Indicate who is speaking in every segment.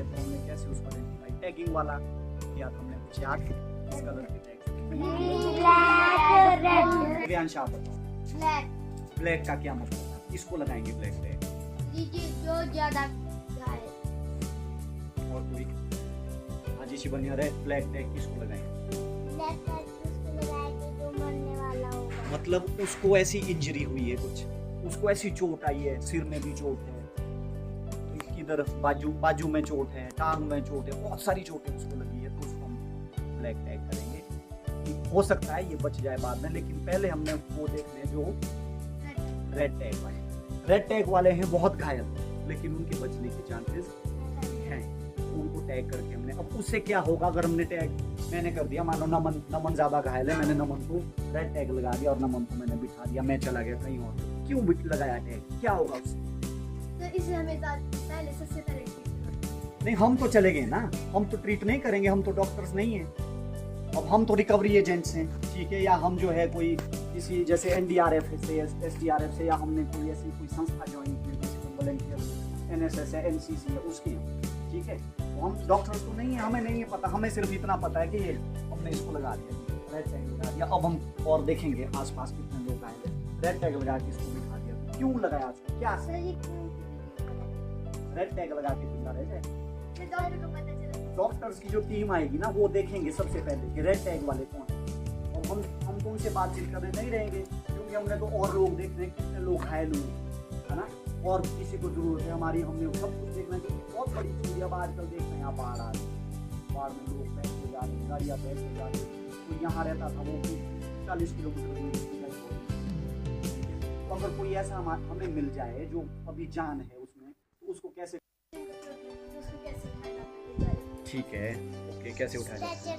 Speaker 1: है तो हमने कैसे उसको आइडेंटिफाई, टैगिंग वाला किया था हमने कुछ याद, किस कलर की टैग? प्रियांश आप बताओ।
Speaker 2: ब्लैक।
Speaker 1: ब्लैक का क्या मतलब था? किसको लगाएंगे ब्लैक टैग?
Speaker 2: जो ज्यादा घायल।
Speaker 1: और कोई आजीशी बनिया रेड ब्लैक टैग किसको लगाएंगे?
Speaker 2: ब्लैक टैग उसको लगाएंगे जो मरने वाला होगा।
Speaker 1: मतलब उसको ऐसी इंजरी हुई है, कुछ उसको ऐसी चोट आई है, सिर में भी चोट है, इधर बाजू में चोट है, टांग में चोट है, बहुत सारी चोटें उसको लगी है, तो उसको हम ब्लैक टैग करेंगे। हो सकता है ये बच जाए बाद में, लेकिन पहले हमने वो देखने जो रेड टैग वाले। रेड टैग वाले हैं बहुत घायल, लेकिन उनके बचने के चांसेस हैं, उनको टैग करके हमने, अब उससे क्या होगा अगर हमने टैग मैंने कर दिया, मान लो नमन ज्यादा घायल है, मैंने नमन को रेड टैग लगा दिया और नमन को मैंने बिठा दिया, मैं चला गया कहीं और, क्यों लगाया टैग, क्या होगा उससे?
Speaker 2: तो इसे हमें पहले सबसे पहले
Speaker 1: नहीं, हम तो चले गए ना, हम तो ट्रीट नहीं करेंगे, हम तो डॉक्टर्स नहीं हैं, अब हम तो रिकवरी एजेंट्स हैं, ठीक है, या हम जो है कोई किसी जैसे एनडीआरएफ से, एसडीआरएफ से, या हमने कोई ऐसी कोई संस्था ज्वाइन की जैसे वॉलंटियर एनएसएस है, एनसीसी है, उसके, ठीक है, तो हम डॉक्टर्स तो नहीं है, हमें नहीं है पता, हमें सिर्फ इतना पता है कि ये हमने इसको लगा दिया, रेड टैग लगा दिया। अब हम और देखेंगे आसपास कितने लोग आए हैं, रेड टैग लगा के इसको बिठा दिया, क्यों लगाया उसको, क्या रेड टैग लगा के जिंदा रह जाए? डॉक्टर्स की जो टीम आएगी ना, वो देखेंगे सबसे पहले कि रेड टैग वाले कौन है, और हम तो उनसे बातचीत करने नहीं रहेंगे, क्योंकि हमने तो और लोग देखने, कितने लोग घायल हुए, है ना, और किसी को जरूरत है हमारी, हमने सब कुछ देखना है, बहुत बड़ी चीज। अब आजकल देख रहे हैं यहाँ बाढ़ आ रही है, बाढ़ में लोग पैसे जा रहे हैं, गाड़ियाँ पैसे जा रही है, कोई यहाँ रहता था वो 40 किलोमीटर दूर, तो अगर कोई ऐसा हमें मिल जाए जो अभी जान है उसमें, तो उसको कैसे, ठीक है, ओके, कैसे उठाया जाए?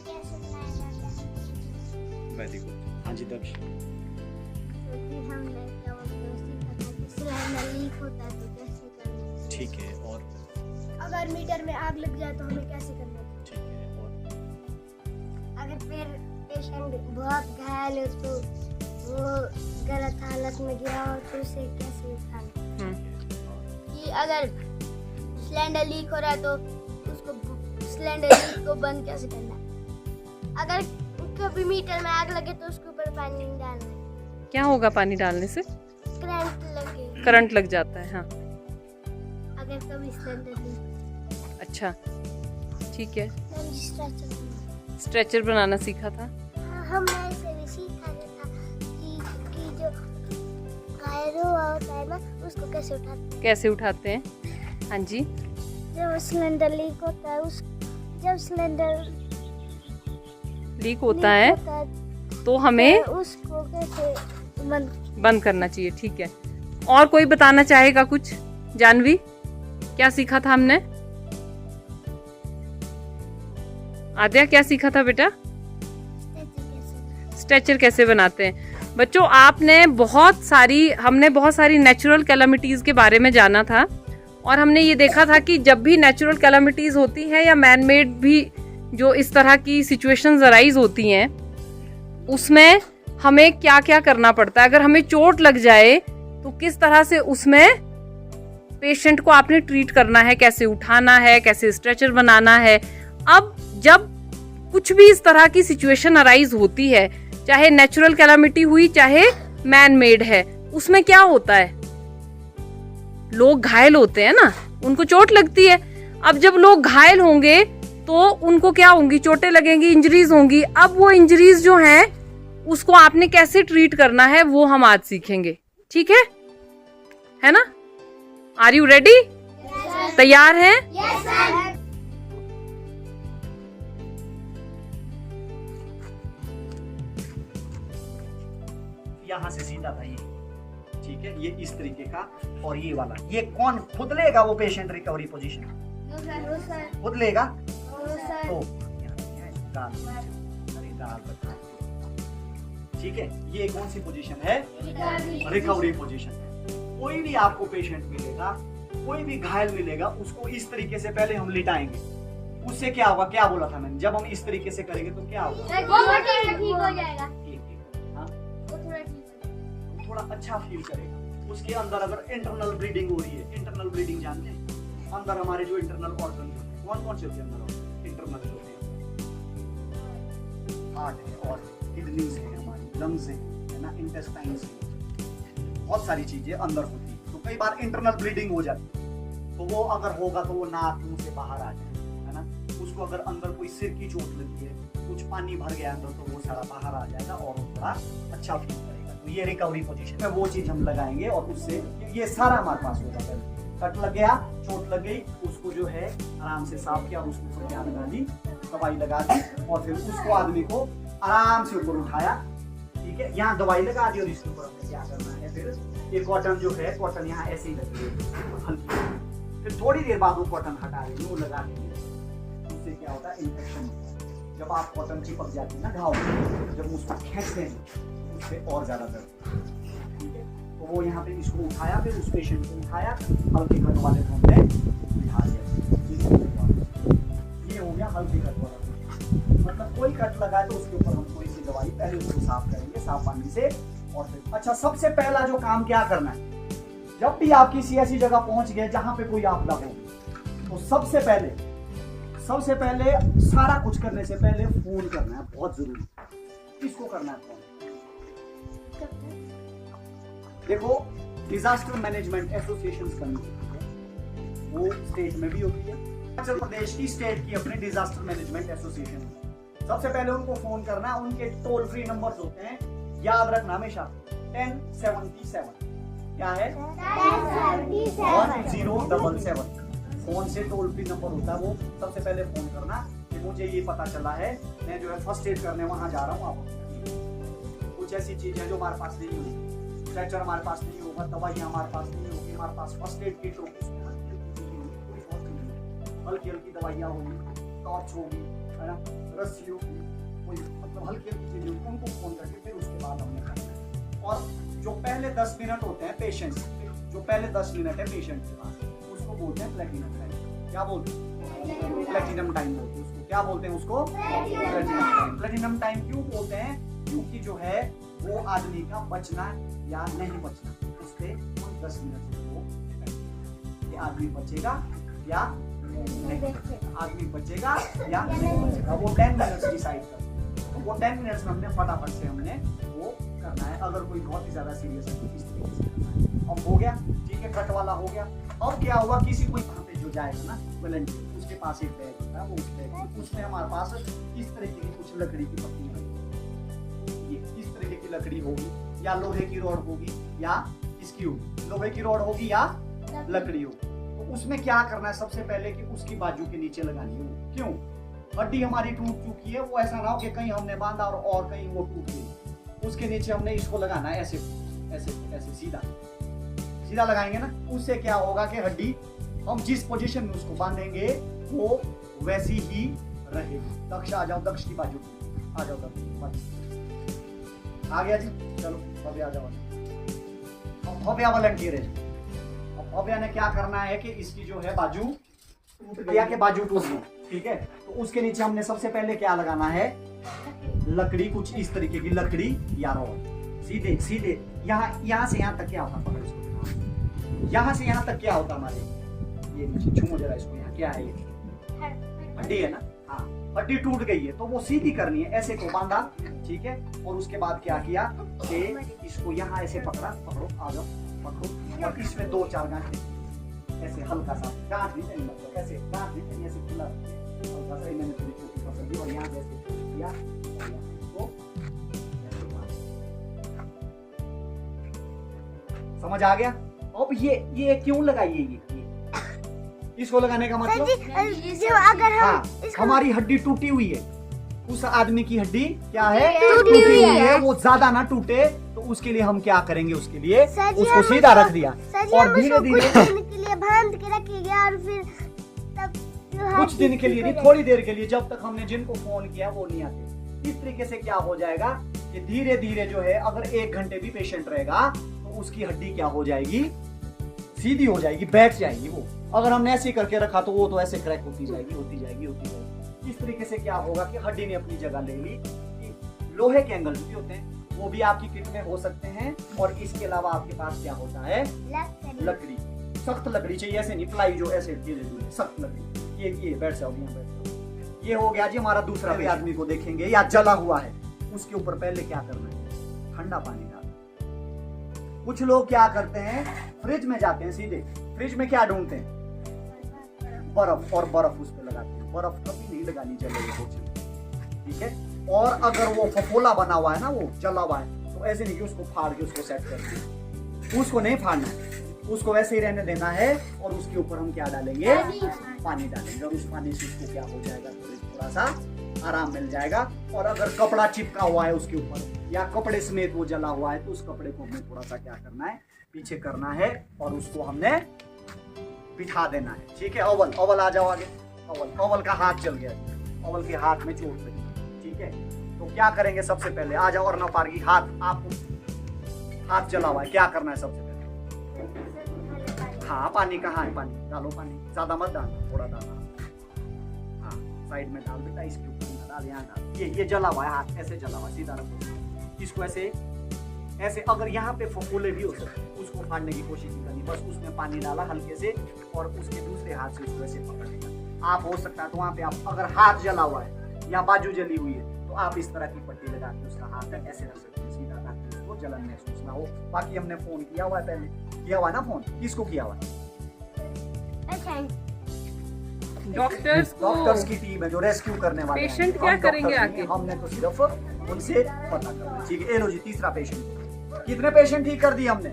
Speaker 1: वेरी गुड, हाँ जी दक्ष। ठीक है, और
Speaker 2: अगर मीटर में आग लग जाए तो हमें कैसे करना है?
Speaker 1: ठीक है, और
Speaker 2: अगर फिर पेशेंट बहुत घायल हो तो वो गलत हालत में गया हो तो उसे कैसे उठाना? कि अगर सिलेंडर लीक हो रहा है तो उसको सिलेंडर लीक को बंद कैसे करना है? अगर कभी मीटर में आग लगे तो उसके ऊपर पानी नहीं डालना है।
Speaker 3: क्या होगा पानी डालने से? करंट लग जाता है। हाँ,
Speaker 2: अगर कभी सिलेंडर लीक।
Speaker 3: अच्छा, ठीक है। स्ट्रेचर बनाना सीखा था?
Speaker 2: हाँ, हमने ऐसे भी सीखा था कि जो घायल हुआ होता है ना, उसको कैसे उठाते
Speaker 3: हैं? हाँ जी,
Speaker 2: जब सिलेंडर लीक होता है, जब सिलेंडर
Speaker 3: लीक होता है तो हमें
Speaker 2: उसको कैसे
Speaker 3: बंद करना चाहिए। ठीक है, और कोई बताना चाहेगा कुछ? जानवी, क्या सीखा था हमने? आद्या, क्या सीखा था बेटा? स्ट्रेचर कैसे बनाते हैं। बच्चों, हमने बहुत सारी नेचुरल कैलामिटीज के बारे में जाना था, और हमने ये देखा था कि जब भी नेचुरल कैलामिटीज होती हैं या मैन मेड भी जो इस तरह की सिचुएशंस अराइज होती हैं, उसमें हमें क्या क्या करना पड़ता है। अगर हमें चोट लग जाए तो किस तरह से उसमें पेशेंट को आपने ट्रीट करना है, कैसे उठाना है, कैसे स्ट्रेचर बनाना है। अब जब कुछ भी इस तरह की सिचुएशन अराइज होती है, चाहे नेचुरल कैलामिटी हुई चाहे मैन मेड है, उसमें क्या होता है, लोग घायल होते हैं ना, उनको चोट लगती है। अब जब लोग घायल होंगे तो उनको क्या होंगी, चोटें लगेंगी, इंजरीज होंगी। अब वो इंजरीज जो हैं उसको आपने कैसे ट्रीट करना है वो हम आज सीखेंगे। ठीक है ना? Are you ready? तैयार हैं?
Speaker 2: Yes, sir.
Speaker 1: यहाँ से सीधा था ये, ठीक है, ये इस तरीके का, और ये वाला, ये कौन खुद लेगा वो पेशेंट रिकवरी पोजीशन? खुद लेगा? तो ठीक है, ये कौन सी पोजीशन है? रिकवरी पोजीशन है। कोई भी आपको पेशेंट मिलेगा, कोई भी घायल मिलेगा, उसको इस तरीके से पहले हम लिटाएंगे, उससे क्या होगा, क्या बोला था मैंने, जब हम इस तरीके से करेंगे तो क्या होगा,
Speaker 2: ठीक हो जाएगा,
Speaker 1: थोड़ा अच्छा फील करेगा। उसके अंदर अगर इंटरनल ब्लीडिंग हो रही है, इंटरनल ब्लीडिंग जानते हैं, अंदर हमारे जो इंटरनल ऑर्गन है कौन कौन से उसके अंदर होते हैं? इंटरनल जो है हार्ट है और किडनीज है, हमारी लंग्स है ना, इंटेस्टाइन्स है, बहुत सारी चीजें अंदर होती है। तो कई बार इंटरनल ब्लीडिंग हो जाती है, तो वो अगर होगा तो वो नाक मुंह से बाहर आ जाए, है ना। उसको अगर अंदर कोई सिर की चोट लगी है, कुछ पानी भर गया अंदर, तो वो सारा बाहर आ जाएगा और वो थोड़ा अच्छा फील करेगा। तो ये रिकवरी पोजीशन में वो चीज हम लगाएंगे और उससे ये सारा हमारे पास हो जाएगा। कट लग गया, चोट लग गई, उसको जो है आराम से साफ किया और उसको फिर क्या लगा दी, दवाई लगा दी और फिर उसको आदमी को आराम से ऊपर उठाया, ठीक है। यहाँ दवाई लगा दी और इसके ऊपर हमने क्या करना है, फिर ये कॉटन जो है, कॉटन यहाँ ऐसे ही लगी है हल्की, फिर थोड़ी देर बाद वो कॉटन हटा देंगे, वो लगा देंगे। उससे क्या होता है, इन्फेक्शन। जब आप कॉटन चिपक जाती है ना घाव, जब उसको खींचते हैं उससे और ज्यादा दर्द, ठीक है। तो वो यहाँ पे इसको उठाया, फिर उस पेशेंट को उठाया, हल्के कट वाले को हमने बिठा दिया। ये हो गया हल्के कट वाला। मतलब कोई कट लगाए तो उसके ऊपर हम थोड़ी सी दवाई पहले उसको साफ करेंगे साफ पानी से और फिर। अच्छा, सबसे पहला जो काम क्या करना है, जब भी आप किसी ऐसी जगह पहुंच गए जहां पे कोई आपदा हो, तो सबसे पहले सारा कुछ करने से पहले फोन करना है, बहुत जरूरी। किसको करना है फोन? देखो, डिजास्टर मैनेजमेंट एसोसिएशंस बनी है, वो स्टेट में भी होती है। हिमाचल प्रदेश की स्टेट की अपनी डिजास्टर मैनेजमेंट एसोसिएशन। सबसे पहले उनको फोन करना, उनके टोल फ्री नंबर्स होते हैं, याद रखना हमेशा, 1077। क्या है? 1077। फोन से टोल फ्री नंबर होता है, वो सबसे पहले फोन करना कि मुझे ये पता चला है, मैं जो है फर्स्ट एड करने वहां जा रहा हूँ, आप कुछ ऐसी चीज है जो हमारे पास नहीं होगी, स्ट्रेचर हमारे पास नहीं होगा, दवाइयाँ हमारे पास नहीं होगी, हमारे पास फर्स्ट एड किट होगी, हल्की हल्की दवाइयाँ होगी, टॉर्च होगी, है ना, रस्सी होगी, कोई मतलब हल्की हल्की चीजें होगी, उनको फोन करके फिर उसके बाद हमने करना है। और जो पहले 10 मिनट होते हैं पेशेंट, जो पहले 10 मिनट है पेशेंट के पास, उसको बोलते हैं प्लेटिनम टाइम। क्या बोलते हैं? प्लेटिनम टाइम बोलते हैं उसको। क्या बोलते हैं उसको? Platinum time. प्लेटिनम टाइम क्यों बोलते हैं? क्योंकि जो है वो आदमी का बचना या नहीं बचना, उस पे 10 मिनट से वो कि आदमी बचेगा या नहीं, आदमी बचेगा या नहीं बचेगा, वो 10 मिनट्स डिसाइड करते हैं। तो वो 10 मिनट्स में हमने फटाफट से हमने वो करना है। अगर कोई बहुत ही ज्यादा सीरियस है तो इस तरीके से करना है। अब हो गया, ठीक है, कट वाला हो गया। अब क्या हुआ, किसी कोई वहाँ पे जो जाएगा ना वॉलंटियर, उसके पास एक बैग होता है, वो उस बैग उसमें हमारे पास इस तरीके की कुछ लकड़ी की पत्तियां होगी। ये इस तरीके की लकड़ी होगी या लोहे की रॉड होगी या इसकी होगी, लोहे की रॉड होगी या लकड़ी होगी। तो उसमें क्या करना है, सबसे पहले कि उसकी बाजू के नीचे लगानी है। क्यों? हड्डी हमारी टूट चुकी है, वो ऐसा ना हो कि कहीं हमने बांधा और कहीं वो टूट गई। उसके नीचे हमने इसको लगाना है, ऐसे ऐसे ऐसे सीधा सीधा लगाएंगे ना, उससे क्या होगा कि हड्डी हम जिस पोजीशन में उसको बांधेंगे वो वैसी ही रहेगी। दक्ष आ जाओ, दक्ष की बाजू आ जाओ, दक्ष आ गया जी। चलो भव्या आ जाओ। अब भव्या वॉलंटियर है। अब भव्या ने क्या करना है कि इसकी जो है बाजू टूट गया, के बाजू टूट गई, ठीक है। तो उसके नीचे हमने सबसे पहले क्या लगाना है, लकड़ी, कुछ इस तरीके की लकड़ी या रॉड, सीधे सीधे यहाँ से यहाँ तक क्या होता है, यहाँ से यहाँ तक क्या होता हमारे, ये नीचे छूमो जरा इसको, यहाँ क्या है, ये हड्डी है ना, हाँ, हड्डी टूट गई है तो वो सीधी करनी है, ऐसे को बांधा, ठीक है। और उसके बाद क्या किया कि इसको यहाँ ऐसे पकड़ा, पकड़ो, आ जाओ, पकड़ो, और इसमें 2-4 गांठ ऐसे हल्का सा, गांठ नहीं चाहिए, मतलब ऐसे गांठ नहीं चाहिए, ऐसे खुला हल्का सा, मैंने थोड़ी छोटी पकड़ दी और यहाँ से ऐसे किया, समझ आ गया। अब ये क्यों लगाइए, ये इसको लगाने का मतलब
Speaker 2: जो अगर हम
Speaker 1: हाँ, हमारी हड्डी टूटी हुई है, उस आदमी की हड्डी क्या है, टूटी हुई है, वो ज्यादा ना टूटे, तो उसके लिए हम क्या करेंगे, उसके लिए उसको सीधा रख दिया और धीरे धीरे
Speaker 2: के लिए बांध के रखिएगा और फिर तब
Speaker 1: कुछ दिन के लिए नहीं, थोड़ी देर के लिए, जब तक हमने जिनको फोन किया वो नहीं आते। इस तरीके से क्या हो जाएगा कि धीरे धीरे जो है, अगर 1 घंटे भी पेशेंट रहेगा तो उसकी हड्डी क्या हो जाएगी, सीधी हो जाएगी, बैठ जाएगी वो। अगर हमने ऐसे करके रखा तो वो तो ऐसे क्रैक होती जाएगी, होती जाएगी, होती जाएगी। इस तरीके से क्या होगा कि हड्डी ने अपनी जगह ले ली। लोहे के एंगल भी होते हैं, वो भी आपकी किट में हो सकते हैं। और इसके अलावा आपके पास क्या होता है, लकड़ी, सख्त लकड़ी चाहिए, ऐसे नहीं प्लाई जो ऐसे धीरे धीरे, सख्त लकड़ी, ये बैठ जाओ, यहाँ बैठ जाओ। ये हो गया जी हमारा दूसरा भी आदमी को देखेंगे या जला हुआ है, उसके ऊपर पहले क्या करना है, ठंडा पानी डालना। कुछ लोग क्या करते हैं, फ्रिज में जाते हैं सीधे, फ्रिज में क्या ढूंढते हैं, बर्फ, और बर्फ उस पर लगाते हैं। बर्फ कभी नहीं लगानी चाहिए, ठीक है। और अगर वो फफोला बना हुआ है ना, वो जला हुआ है, तो ऐसे नहीं कि उसको फाड़ के उसको सेट कर दिया, उसको नहीं फाड़ना है, उसको वैसे ही रहने देना है। और उसके ऊपर हम क्या डालेंगे, पानी डालेंगे, और उस पानी से उसको क्या हो जाएगा, थोड़ा सा आराम मिल जाएगा। और अगर कपड़ा चिपका हुआ है उसके ऊपर, या कपड़े समेत वो जला हुआ है, तो उस कपड़े को हमें थोड़ा सा क्या करना है, पीछे करना है, और उसको हमने बिठा देना है, ठीक है। अव्वल अव्वल आ जाओ आगे। अव्वल का हाथ चल गया, अव्वल के हाथ में चोट लगी, ठीक है। तो क्या करेंगे सबसे पहले, आ जाओ। और नौपारगी हाथ, आप हाथ जला हुआ है, क्या करना है सबसे पहले, हाँ पानी कहाँ है, पानी डालो, पानी ज्यादा मत डालना, थोड़ा डालना, हाँ साइड में डाल बेटा, इसके ऊपर डाल, यहाँ डाल। ये जला हुआ है हाथ, ऐसे जला हुआ है, सीधा रखो इसको, ऐसे ऐसे। अगर यहाँ पे फफोले भी हो सकते हैं, उसको फाड़ने की कोशिश नहीं करनी, बस उसमें पानी डाला हल्के से, और उसके दूसरे हाथ से उसको ऐसे पकड़ेगा। आप हो सकता है तो वहाँ पे आप, अगर हाथ जला हुआ है या बाजू जली हुई है, तो आप इस तरह की पट्टी लगा के उसका हाथ ऐसे रख सकते हैं सीधा, ताकि उसको जलन महसूस ना हो। बाकी हमने फोन किया हुआ है, पहले किया हुआ है ना फोन, किसको किया हुआ है, डॉक्टर्स की टीम है जो रेस्क्यू करने वाले हैं।
Speaker 3: पेशेंट क्या करेंगे आगे,
Speaker 1: हमने तो सिर्फ उनसे पता करना, ठीक है। लो जी तीसरा पेशेंट, कितने पेशेंट ठीक कर दिए हमने,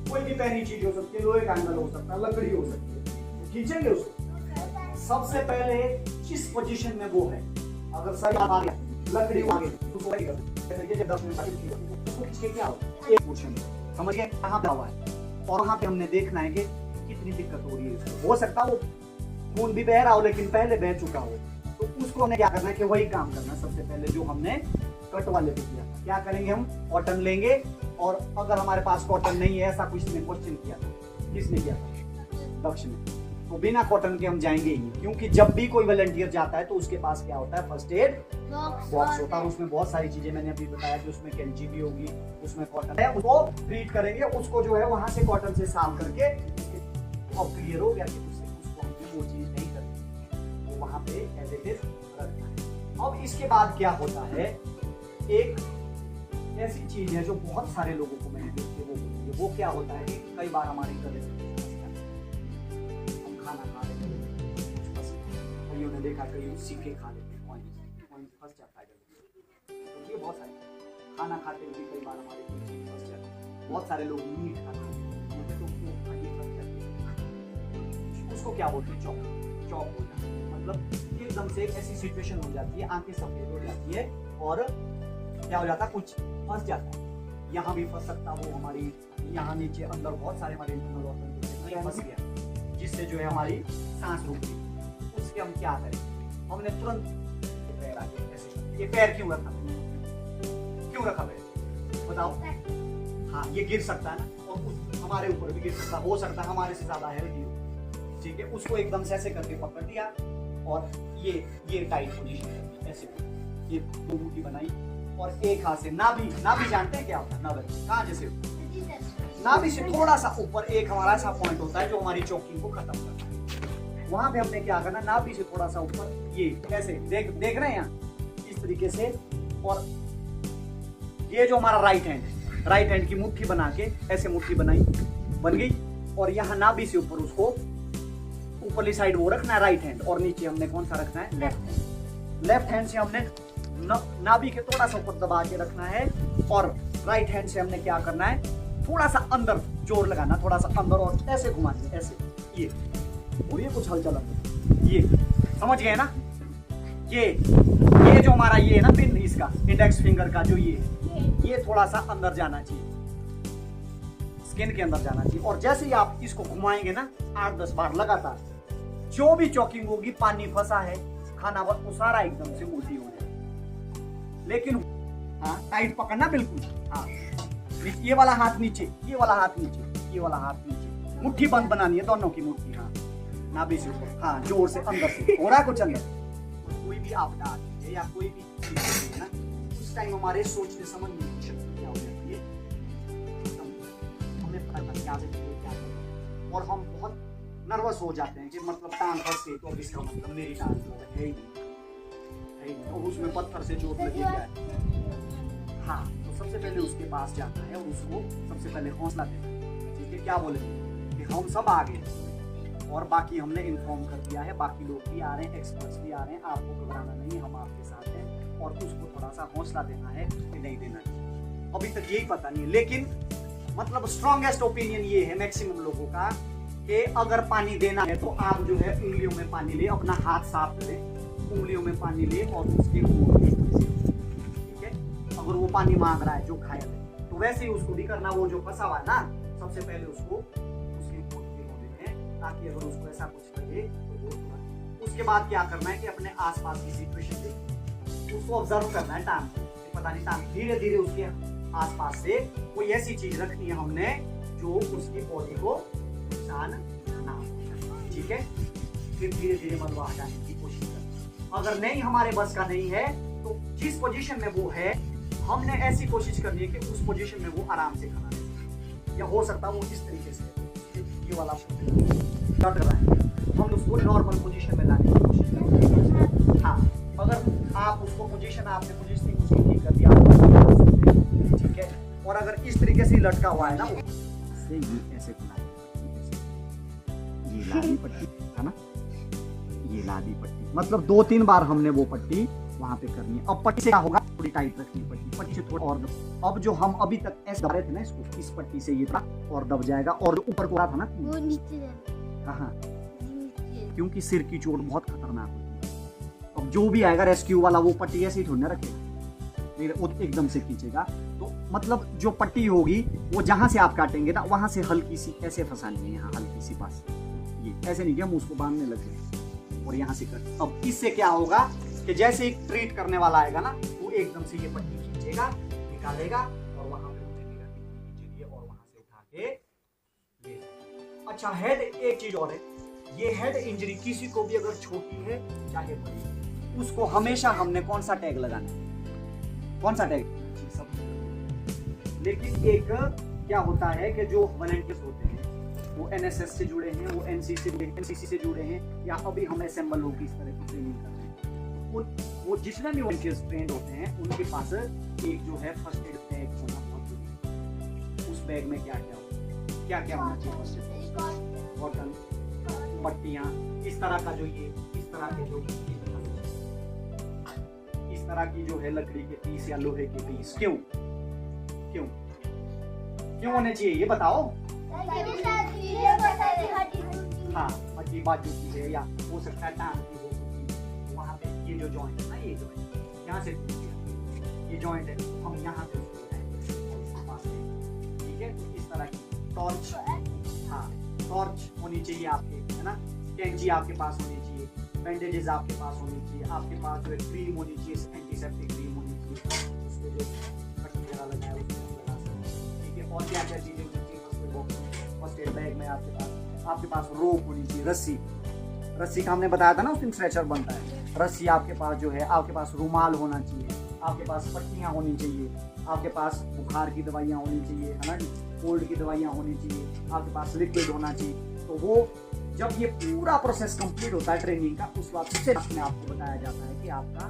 Speaker 1: कोई भी पैनी चीज हो सकती है, लोहे का एंगल हो सकता है, लकड़ी हो सकती है, खींचेंगे उसको। सबसे पहले जिस पोजीशन में वो है, अगर सही आ गया, लकड़ी आगे, उसको वही कर, 10 मिनट उसको खींच के क्या हो, एक पोजीशन समझ गए, कहाँ पे हुआ है, और वहाँ पे हमने देखना है कि कितनी दिक्कत हो रही है उसको। हो सकता है वो खून भी बह रहा हो, लेकिन पहले बह चुका हो, तो उसको हमें क्या करना है कि वही काम करना है सबसे पहले जो हमने कट वाले पे किया। क्या करेंगे, हम कॉटन लेंगे, और अगर हमारे पास कॉटन नहीं है, ऐसा कुछ ने क्वेश्चन किया था, किसने किया था, दक्ष ने, तो बिना कॉटन के हम जाएंगे ही, क्योंकि जब भी कोई वॉलंटियर जाता है तो उसके पास क्या होता है, फर्स्ट एड बॉक्स होता है, उसमें बहुत सारी चीजें मैंने अभी बताया कि उसमें कैंची भी होगी, उसमें कॉटन है, उसको ट्रीट करेंगे, उसको जो है वहां से कॉटन से साफ करके, अब क्लियर हो गया कि उसको हमने वो चीज नहीं करनी, वो वहां पे एज इट इज रखना है। अब इसके बाद क्या होता है, एक ऐसी चीज है जो बहुत सारे लोगों को मैंने देखी, वो क्या होता है कि कई बार हमारे गले से हम खाना खा लेते हैं, कईयों ने देखा कई सीखे खा लेते हैं, फंस जाता है गले में। तो ये बहुत सारे खाना खाते हुए कई बार हमारे फंस जाता है। बहुत सारे लोग मीट खाते हैं, उसको क्या बोलते हैं, चौक हो जाता है, मतलब एकदम से एक ऐसी सिचुएशन हो जाती है, आंखें सफेद हो जाती है, और क्या हो जाता है, कुछ फंस जाता है, यहाँ भी फंस सकता है, वो हमारी यहाँ नीचे अंदर बहुत सारे हमारे इंटरनल ऑर्गन फंस गया, जिससे जो है हमारी सांस रुक गई। उसके हम क्या करें, हमने तुरंत पैर आगे ऐसे, ये पैर क्यों रखा, पैर बताओ, हाँ ये गिर सकता है ना, और हमारे ऊपर भी गिर सकता, हो सकता है हमारे से ज्यादा हेल्दी हो, ठीक है। उसको एकदम से ऐसे करके पकड़ लिया, और ये टाइट पोजीशन करनी, ऐसे ये दो मुट्ठी बनाई, और एक हाथ से नाभि जानते हैं क्या होता है, नाभि कहाँ, जैसे नाभि से थोड़ा सा ऊपर एक हमारा ऐसा पॉइंट होता है जो हमारी चोकिंग को खत्म करता है, वहां पे हमने क्या करना, नाभि से थोड़ा सा ऊपर, ये ऐसे देख रहे हैं यहाँ, इस तरीके से। और ये जो हमारा राइट हैंड की मुट्ठी बना के, ऐसे मुट्ठी बनाई, बन गई, और यहाँ नाभि से ऊपर उसको ऊपरली साइड वो रखना है राइट हैंड, और नीचे हमने कौन सा रखना है, लेफ्ट हैंड से हमने नाभि के थोड़ा सा ऊपर दबा के रखना है, और राइट हैंड से हमने क्या करना है, थोड़ा सा अंदर जोर लगाना, थोड़ा सा अंदर, और ऐसे घुमाना, ऐसे ये, और ये कुछ हलचल, ये समझ गए ना, ये जो हमारा ये है ना पिन, इसका इंडेक्स फिंगर का जो ये थोड़ा सा अंदर जाना चाहिए, स्किन के अंदर जाना चाहिए। और जैसे ही आप इसको घुमाएंगे ना 8-10 बार लगातार, जो भी चॉकिंग होगी, पानी फंसा है, खाना वो सारा एकदम से उल्टी हो जाए। लेकिन हाँ टाइट पकड़ना बिल्कुल, हाँ ये वाला हाथ नीचे, ये वाला हाथ नीचे, ये वाला हाथ नीचे, मुट्ठी बंद बनानी है दोनों की मुट्ठी, हाँ नाभि से ऊपर, हाँ जोर से अंदर से हो रहा है कुछ अंदर। कोई भी आपदा आती है या कोई भी चीज है ना, उस टाइम हमारे सोचने समझने की शक्ति क्या हो जाती है, हमें पता क्या से क्या, और हम बहुत नर्वस हो जाते हैं कि मतलब टांग फंस गई तो अब इसका मतलब मेरी टांग जो है ही नहीं, और उसमें पत्थर से चोट लगी क्या है। हाँ, तो सबसे पहले उसके पास जाना है और उसको सबसे पहले हौसला देना है। ठीक है, क्या बोलेंगे कि हम सब आ गए और बाकी हमने इन्फॉर्म कर दिया है, बाकी लोग भी आ रहे हैं, एक्सपर्ट्स भी आ रहे हैं, आपको घबराना नहीं, हम आपके साथ हैं, और उसको थोड़ा सा हौसला देना है कि नहीं देना चाहिए। अभी तक यही पता नहीं है, लेकिन मतलब स्ट्रॉन्गेस्ट ओपिनियन ये है मैक्सिमम लोगों का कि अगर पानी देना है तो आप जो है उंगलियों में पानी ले, अपना हाथ साफ करें, उंगलियों में पानी ले और उसके ठीक है। अगर वो पानी मांग रहा है जो घायल है तो वैसे ही उसको भी करना, वो जो फंसा हुआ है ना, सबसे पहले उसको ताकि अगर उसको ऐसा कुछ लगे तो वो तुरंत। उसके बाद क्या करना है कि अपने आसपास की सिचुएशन देखी, उसको ऑब्जर्व करना है टांग को, पता नहीं टांग धीरे धीरे उसके आसपास से कोई ऐसी चीज रखनी है हमने जो उसकी बॉडी को नुकसान ना हो। ठीक है, फिर धीरे धीरे मलबा हटाने की कोशिश करना। अगर नहीं हमारे बस का नहीं है तो जिस पोजीशन में वो है हमने ऐसी कोशिश करनी है कि उस पोजीशन में वो आराम से खाना ले, या हो सकता है वो इस तरीके से ये वाला लट रहा है, हम उसको नॉर्मल पोजीशन में लाने की कोशिश करेंगे। हाँ, अगर आप उसको पोजीशन आपने पोजीशन उसकी ठीक कर दिया आप, ठीक है। और अगर इस तरीके से लटका हुआ है ना, से ये ऐसे ये लादी पट्टी है ना, ये लादी पट्टी मतलब 2-3 बार हमने वो पट्टी वहां पे करनी है। अब पट्टी से क्या होगा, थोड़ी टाइट रखनी है पट्टी, पट्टी से थोड़ा और अब जो हम अभी तक ऐसे दबा रहे थे ना इसको, इस पट्टी से ये था और दब जाएगा, और जो ऊपर को रहा था ना
Speaker 2: वो नीचे
Speaker 1: कहाँ, क्योंकि सिर की चोट बहुत खतरनाक होती है। अब जो भी आएगा रेस्क्यू वाला वो पट्टी ऐसे ही थोड़ी ना रखेगा, वो एकदम से खींचेगा। तो मतलब जो पट्टी होगी वो जहां से आप काटेंगे ना वहां से हल्की सी ऐसे फंसानी है, यहाँ हल्की सी पास, ये ऐसे नहीं कि हम उसको बांधने लगे और यहाँ से कट। अब इससे क्या होगा कि जैसे ही ट्रीट करने वाला आएगा ना वो एकदम से ये पट्टी खींचेगा, निकालेगा और वहां पे उठेगा और वहां से उठा के ले। अच्छा, हेड एक चीज और है, ये हेड इंजरी किसी को भी अगर छोटी है चाहे बड़ी, उसको हमेशा हमने कौन सा टैग लगाना है, कौन सा टैग। लेकिन एक क्या होता है कि जो वॉलंटियर्स होते हैं वो एनएसएस से जुड़े हैं, वो एनसीसी से जुड़े हैं, या अभी हम असेंबल होगी इस तरह की ट्रेनिंग कर रहे हैं, वो जितने भी वॉलंटियर्स ट्रेंड होते हैं उनके पास एक जो है फर्स्ट एड बैग होना बहुत जरूरी है। उस बैग में क्या क्या होना चाहिए, फर्स्ट एड बॉटल, पट्टियां, इस तरह का जो ये इस तरह के जो इस तरह की जो है लकड़ी के पीस या लोहे के पीस, क्यों क्यों क्यों होने चाहिए ये बताओ। हाँ, हड्डी बाजू की है या हो सकता है टांग की हो, वहाँ पे ये जो जॉइंट है ना, ये जॉइंट यहाँ से ये जॉइंट है, हम यहाँ पे उसको लगाएंगे, ठीक है। तो इस तरह की टॉर्च, हाँ टॉर्च होनी चाहिए आपके, है ना, कैंची आपके पास होनी चाहिए, बैंडेजेस आपके पास होनी चाहिए, आपके पास जो है क्रीम होनी चाहिए, एंटीसेप्टिक क्रीम होनी चाहिए, उसमें जो कट वगैरह लगाया उसमें लगा सकते, ठीक है। और क्या क्या चीजें होनी चाहिए फर्स्ट एड बैग में, आपके पास रोप होनी चाहिए, रस्सी का हमने बताया था ना उस दिन स्ट्रेचर बनता है, रस्सी आपके पास जो है, आपके पास रुमाल होना चाहिए, आपके पास पट्टियाँ होनी चाहिए, आपके पास बुखार की दवाइयाँ होनी चाहिए, है ना, कोल्ड की दवाइयाँ होनी चाहिए, आपके पास लिक्विड होना चाहिए। तो वो जब ये पूरा प्रोसेस कंप्लीट होता है ट्रेनिंग का, उस वक्त से में आपको बताया जाता है कि आपका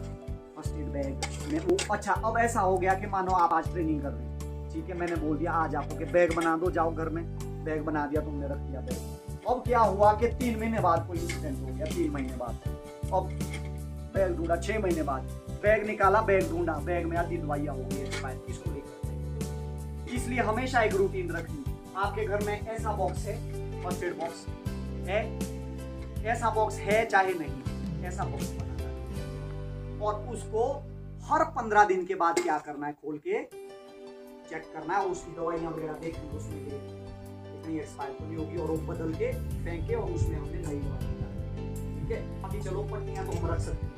Speaker 1: फर्स्ट एड बैग में वो। अच्छा, अब ऐसा हो गया कि मानो आप आज ट्रेनिंग कर रहे हैं, ठीक है, मैंने बोल दिया आज आपको कि बैग बना दो, जाओ घर में, बैग बना दिया, तुमने रख दिया बैग। अब क्या हुआ कि 3 महीने बाद कोई इंसिडेंट हो गया, 3 महीने बाद, अब बैग ढूंढा, 6 महीने बाद बैग निकाला, बैग ढूंढा, बैग में आधी दवाइयाँ हो गई, इसको लेकर। इसलिए हमेशा एक रूटीन रखनी, आपके घर में ऐसा बॉक्स है, फर्स्ट एड बॉक्स है, ऐसा बॉक्स है चाहे नहीं, ऐसा बॉक्स बनाना है और उसको हर 15 दिन के बाद क्या करना है, खोल के चेक करना है, उसकी दवाइयाँ वगैरह देखनी, उसमें इतनी एक्सपायर तो नहीं होगी, और वो बदल के फेंके और उसमें हमने नई दवाई डाली, ठीक है। अभी चलो पट्टियाँ तो हम रख सकते हैं,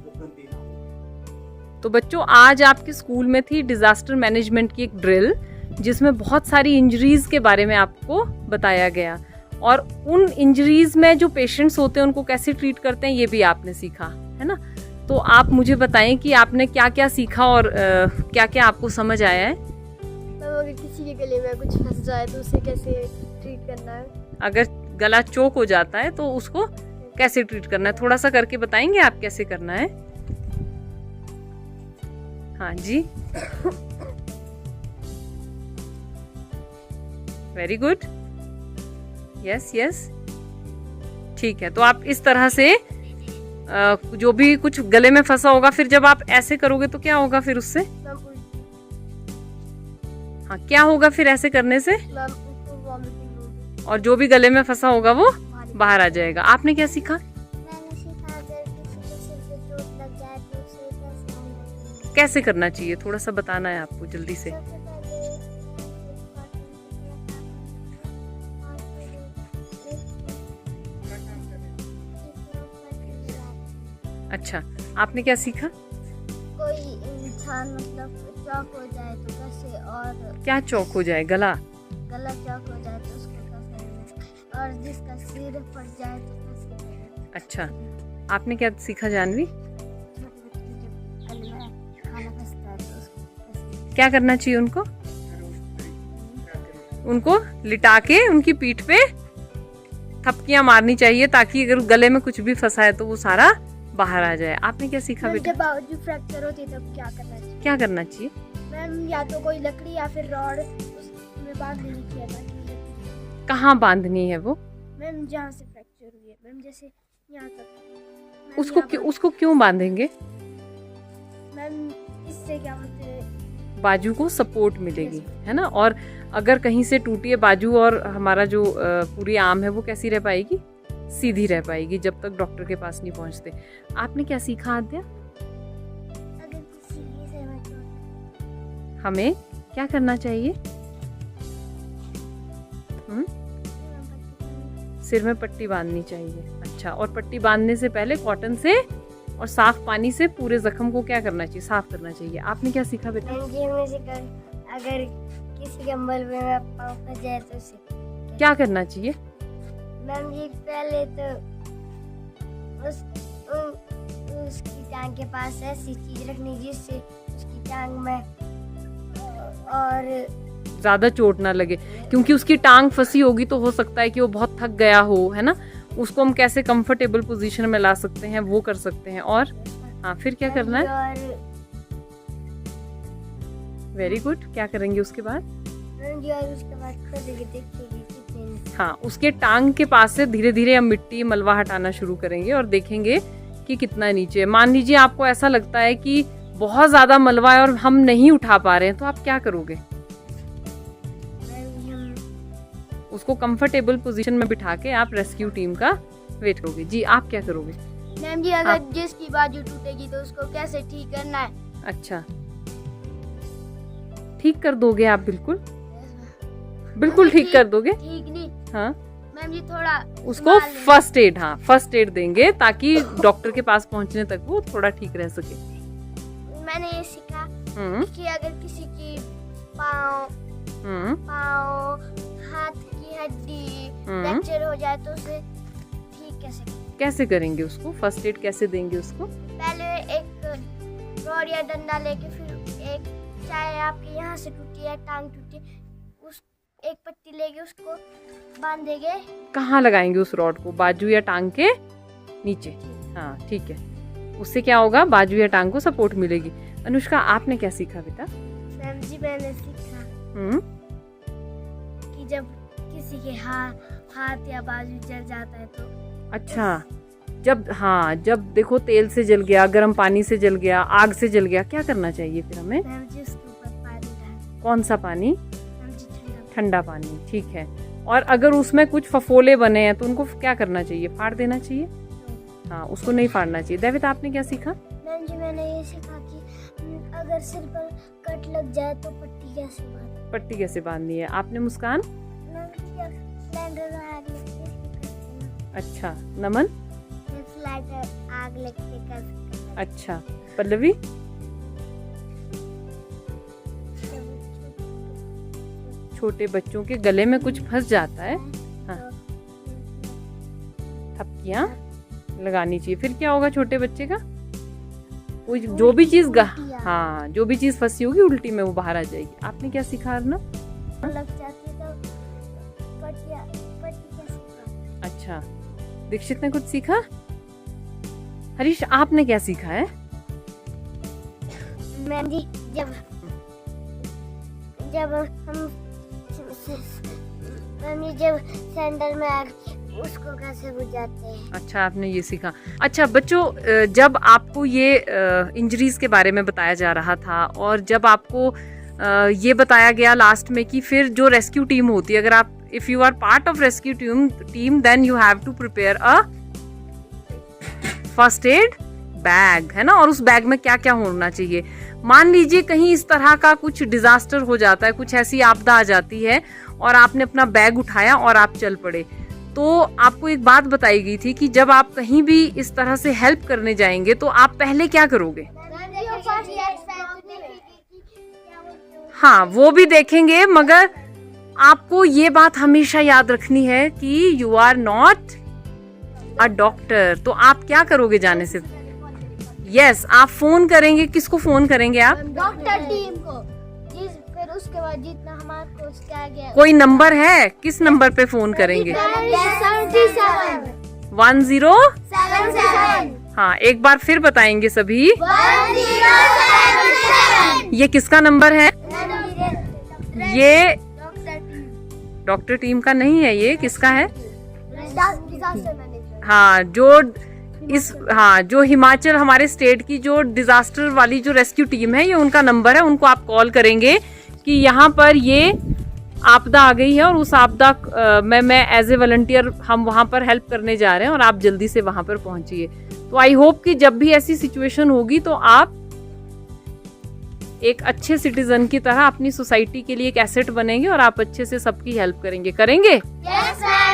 Speaker 1: वो गंदी ना हो।
Speaker 3: तो बच्चों, आज आपके स्कूल में थी डिजास्टर मैनेजमेंट की एक ड्रिल, जिसमें बहुत सारी इंजरीज के बारे में आपको बताया गया, और उन इंजरीज में जो पेशेंट्स होते हैं उनको कैसे ट्रीट करते हैं ये भी आपने सीखा, है ना। तो आप मुझे बताएं कि आपने क्या क्या सीखा और क्या क्या आपको समझ आया है।
Speaker 2: तो अगर किसी के गले में कुछ फंस जाए तो उसे कैसे ट्रीट करना है?
Speaker 3: अगर गला चोक हो जाता है तो उसको कैसे ट्रीट करना है, थोड़ा सा करके बताएंगे आप कैसे करना है? हाँ जी, वेरी गुड, यस यस, ठीक है। तो आप इस तरह से जो भी कुछ गले में फंसा होगा, फिर जब आप ऐसे करोगे तो क्या होगा फिर उससे?
Speaker 2: मैम उल्टी,
Speaker 3: हाँ, क्या होगा फिर ऐसे करने से?
Speaker 2: मैम उसको वॉमिटिंग होगी,
Speaker 3: और जो भी गले में फंसा होगा वो
Speaker 2: भारी।
Speaker 3: बाहर आ जाएगा। आपने क्या सीखा?
Speaker 2: मैंने सीखा अगर किसी को सिर पे चोट लग जाए तो उसे कैसे handle करना है।
Speaker 3: कैसे करना चाहिए, थोड़ा सा बताना है आपको जल्दी से।
Speaker 2: सबसे पहले
Speaker 3: अच्छा, आपने क्या सीखा?
Speaker 2: कोई इंसान मतलब चौक हो जाए तो कैसे, और
Speaker 3: क्या चौक हो जाए? गला?
Speaker 2: गला चौक हो जाए तो उसको कैसे, और जिसका सिर फट जाए तो कैसे करें।
Speaker 3: अच्छा, आपने क्या सीखा जानवी?
Speaker 2: छोटे बच्चे जब गले में खाना फंसता है तो उसको कैसे,
Speaker 3: क्या करना चाहिए उनको? उनको लिटा के उनकी पीठ पे थपकियां मारनी चाहिए, ताकि अगर गले में कुछ भी फंसा है तो वो सारा बाहर आ जाए। आपने क्या सीखा बेटा?
Speaker 2: जब बाजू फ्रैक्चर होती है तब क्या करना चाहिए?
Speaker 3: क्या करना चाहिए?
Speaker 2: मैम या तो कोई लकड़ी या फिर रॉड उसमें बांध देनी चाहिए ताकि,
Speaker 3: कहाँ बांधनी है वो?
Speaker 2: मैम जहाँ से फ्रैक्चर हुई है, मैम जैसे यहाँ तक।
Speaker 3: उसको क्यों बांधेंगे?
Speaker 2: मैम इससे क्या बोलते हैं,
Speaker 3: बाजू को सपोर्ट मिलेगी, है ना। और अगर कहीं से टूटी है बाजू और हमारा जो पूरी आर्म है वो कैसी रह पाएगी? सीधी रह पाएगी, जब तक डॉक्टर के पास नहीं पहुंचते। आपने क्या सीखा आद्या?
Speaker 2: अगर किसी की सिर में चोट,
Speaker 3: हमें क्या करना चाहिए? सिर में पट्टी बांधनी चाहिए। अच्छा, और पट्टी बांधने से पहले कॉटन से और साफ पानी से पूरे जख्म को क्या करना चाहिए? साफ करना चाहिए। आपने क्या सीखा बेटा?
Speaker 2: मैम जी हमने सीखा अगर किसी के मलबे में पाँव फंस जाए तो उसे
Speaker 3: क्या करना चाहिए?
Speaker 2: मैम जी पहले तो उसकी टांग के पास ऐसी चीज रखनी जिससे उसकी टांग में और
Speaker 3: ज्यादा चोट ना लगे, क्योंकि उसकी टांग फंसी होगी तो हो सकता है कि वो बहुत थक गया हो, है ना। उसको हम कैसे कंफर्टेबल पोजीशन में ला सकते हैं वो कर सकते हैं। और हाँ, फिर क्या करना है?
Speaker 2: और
Speaker 3: वेरी गुड, क्या करेंगे उसके बाद?
Speaker 2: मैम जी और उसके बाद खुद देखिएगी कितने,
Speaker 3: हाँ, उसके टांग के पास से धीरे धीरे हम मिट्टी मलबा हटाना शुरू करेंगे और देखेंगे कि कितना नीचे है। मान लीजिए आपको ऐसा लगता है कि बहुत ज्यादा मलबा है और हम नहीं उठा पा रहे हैं, तो आप क्या करोगे?
Speaker 2: मैम जी हम
Speaker 3: उसको कंफर्टेबल पोजीशन में बिठा के आप रेस्क्यू टीम का वेट करोगे। जी, आप क्या करोगे?
Speaker 2: मैम जी अगर जिसकी बाजू टूटेगी तो उसको कैसे ठीक करना है?
Speaker 3: अच्छा, ठीक कर दोगे आप? बिल्कुल बिल्कुल ठीक कर दोगे।
Speaker 2: ठीक नहीं
Speaker 3: हाँ,
Speaker 2: मैम जी थोड़ा
Speaker 3: उसको
Speaker 2: संभाल लेना।
Speaker 3: फर्स्ट एड, हाँ फर्स्ट एड देंगे ताकि डॉक्टर के पास पहुंचने तक वो थोड़ा ठीक रह सके।
Speaker 2: मैंने ये सीखा
Speaker 3: हम्म
Speaker 2: कि अगर किसी की पाँव हाथ की हड्डी फ्रैक्चर हो जाए तो उसे ठीक कैसे करें?
Speaker 3: कैसे करेंगे उसको? फर्स्ट एड कैसे देंगे उसको?
Speaker 2: पहले एक रॉड या डंडा लेके फिर एक, चाहे आपके यहाँ से टूटी है टांग टूटी, उस एक पट्टी लेके उसको बांध देंगे।
Speaker 3: कहाँ लगाएंगे उस रॉड को? बाजू या टांग के नीचे? हाँ ठीक है, उससे क्या होगा? बाजू या टांग को सपोर्ट मिलेगी। अनुष्का, आपने क्या सीखा बेटा?
Speaker 2: मैम जी मैंने सीखा कि जब किसी के हाथ या बाजू जल जाता है तो,
Speaker 3: अच्छा, जब देखो तेल से जल गया, गर्म पानी से जल गया, आग से जल गया, क्या करना चाहिए फिर हमें?
Speaker 2: मैम जी उसके ऊपर पानी डाल,
Speaker 3: कौन सा पानी?
Speaker 2: मैम जी
Speaker 3: ठंडा पानी, ठीक है। और अगर उसमें कुछ फफोले बने हैं तो उनको क्या करना चाहिए? फाड़ देना चाहिए? हाँ, उसको नहीं फाड़ना चाहिए। देवित, आपने क्या सीखा?
Speaker 2: मैम जी मैंने ये सीखा कि अगर सिर पर कट लग जाए तो पट्टी कैसे
Speaker 3: बांधनी है? आपने मुस्कान?
Speaker 2: मैम जी सिलेंडर में आग लगती है।
Speaker 3: अच्छा, नमन?
Speaker 2: सिलेंडर आग लगती है।
Speaker 3: अच्छा, पल्लवी? छोटे बच्चों के गले में कुछ फंस जाता है, हाँ, थपकियां लगानी चाहिए। फिर क्या होगा छोटे बच्चे का? कोई जो भी चीज हाँ, जो भी चीज फंसी होगी उल्टी में वो बाहर आ जाएगी। आपने क्या सीखा अर्नब?
Speaker 2: लग जाती है तो पट्टी क्या सीखा?
Speaker 3: अच्छा, दीक्षित ने कुछ सीखा? हरीश, आपने क्या सीखा है?
Speaker 2: मैम जी, जब सैंडल में आग उसको कैसे बुझाते हैं।
Speaker 3: अच्छा, आपने ये सीखा। अच्छा बच्चों, जब आपको ये इंजरीज के बारे में बताया जा रहा था और जब आपको ये बताया गया लास्ट में कि फिर जो रेस्क्यू टीम होती है, अगर आप if you are part of rescue team then you have to prepare a first aid bag, है ना। और उस बैग में क्या क्या होना चाहिए? मान लीजिए कहीं इस तरह का कुछ डिजास्टर हो जाता है, कुछ ऐसी आपदा आ जाती है और आपने अपना बैग उठाया और आप चल पड़े, तो आपको एक बात बताई गई थी कि जब आप कहीं भी इस तरह से हेल्प करने जाएंगे तो आप पहले क्या करोगे? हाँ, वो भी देखेंगे, मगर आपको ये बात हमेशा याद रखनी है कि you are not a doctor. तो आप क्या करोगे जाने से? यस, आप फोन करेंगे। किसको फोन करेंगे आप?
Speaker 2: डॉक्टर टीम को। फिर उसके बाद जितना हमारे को क्या गया,
Speaker 3: कोई नंबर है? किस नंबर पे फोन करेंगे? 1077। हाँ, एक बार फिर बताएंगे सभी।
Speaker 2: 1077।
Speaker 3: ये किसका नंबर है? ये डॉक्टर टीम का नहीं है, ये किसका है? हाँ, जो हिमाचल हमारे स्टेट की जो डिजास्टर वाली जो रेस्क्यू टीम है, ये उनका नंबर है। उनको आप कॉल करेंगे कि यहाँ पर ये आपदा आ गई है और उस आपदा मैं एज ए वॉलंटियर हम वहाँ पर हेल्प करने जा रहे हैं और आप जल्दी से वहाँ पर पहुंचिए। तो आई होप कि जब भी ऐसी सिचुएशन होगी तो आप एक अच्छे सिटीजन की तरह अपनी सोसाइटी के लिए एक एसेट बनेंगे और आप अच्छे से सबकी हेल्प करेंगे।
Speaker 2: Yes, ma'am.